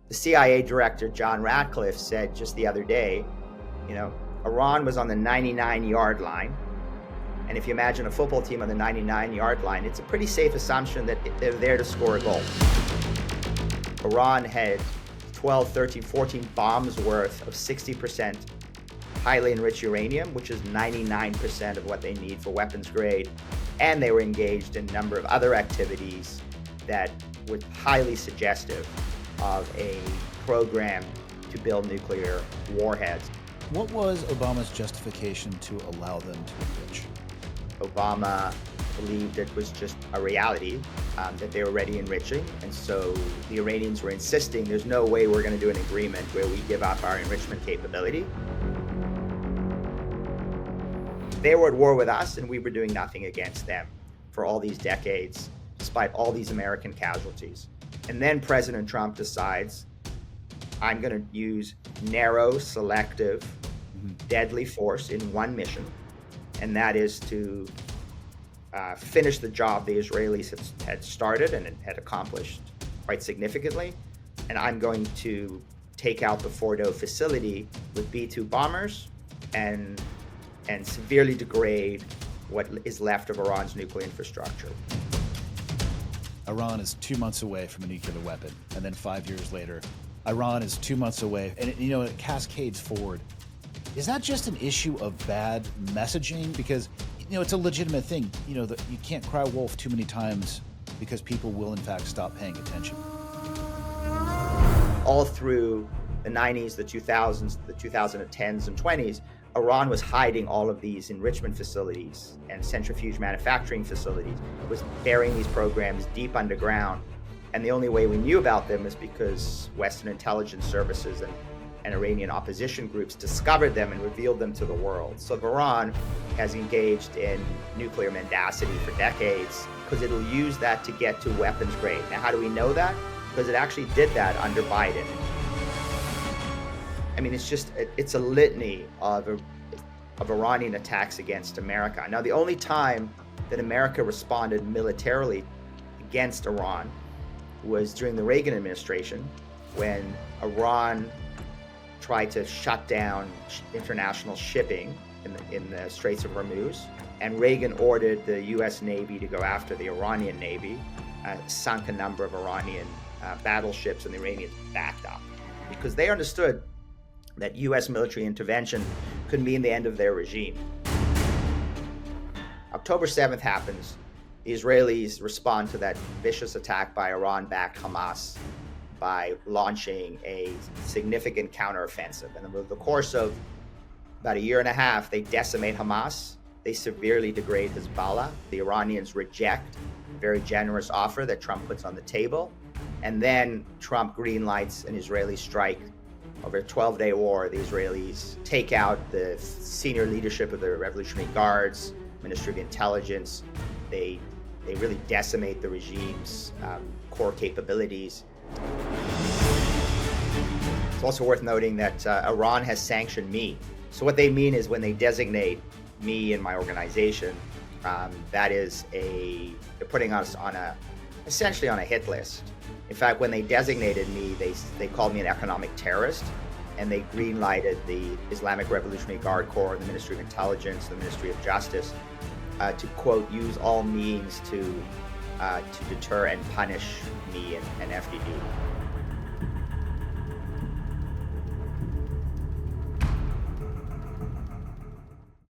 The CIA director, John Ratcliffe, said just the other day, Iran was on the 99-yard line. And if you imagine a football team on the 99-yard line, it's a pretty safe assumption that they're there to score a goal. Iran had 12, 13, 14 bombs worth of 60% highly enriched uranium, which is 99% of what they need for weapons grade. And they were engaged in a number of other activities that were highly suggestive of a program to build nuclear warheads. What was Obama's justification to allow them to enrich? Obama believed it was just a reality that they were already enriching. And so the Iranians were insisting there's no way we're going to do an agreement where we give up our enrichment capability. They were at war with us, and we were doing nothing against them for all these decades, despite all these American casualties. And then President Trump decides, I'm going to use narrow, selective, deadly force in one mission, and that is to finish the job the Israelis had started and had accomplished quite significantly. And I'm going to take out the Fordo facility with B-2 bombers and severely degrade what is left of Iran's nuclear infrastructure. Iran is 2 months away from a nuclear weapon, and then 5 years later, Iran is 2 months away, and it cascades forward. Is that just an issue of bad messaging? Because it's a legitimate thing. That you can't cry wolf too many times because people will in fact stop paying attention. All through the 90s, the 2000s, the 2010s and 20s, Iran was hiding all of these enrichment facilities and centrifuge manufacturing facilities. It was burying these programs deep underground. And the only way we knew about them is because Western intelligence services and Iranian opposition groups discovered them and revealed them to the world. So Iran has engaged in nuclear mendacity for decades because it'll use that to get to weapons grade. Now, how do we know that? Because it actually did that under Biden. I mean, it's a litany of Iranian attacks against America. Now, the only time that America responded militarily against Iran was during the Reagan administration, when Iran tried to shut down international shipping in the Straits of Hormuz, and Reagan ordered the U.S. Navy to go after the Iranian Navy, sunk a number of Iranian battleships, and the Iranians backed up because they understood that U.S. military intervention could mean the end of their regime. October 7th happens. The Israelis respond to that vicious attack by Iran-backed Hamas by launching a significant counteroffensive. And over the course of about a year and a half, they decimate Hamas. They severely degrade Hezbollah. The Iranians reject a very generous offer that Trump puts on the table. And then Trump greenlights an Israeli strike. Over a 12-day war, the Israelis take out the senior leadership of the Revolutionary Guards, Ministry of Intelligence. They really decimate the regime's core capabilities. It's also worth noting that Iran has sanctioned me. So what they mean is when they designate me and my organization, that is they're putting us essentially on a hit list. In fact, when they designated me, they called me an economic terrorist, and they green-lighted the Islamic Revolutionary Guard Corps, the Ministry of Intelligence, the Ministry of Justice, to, quote, use all means to deter and punish me and FDD.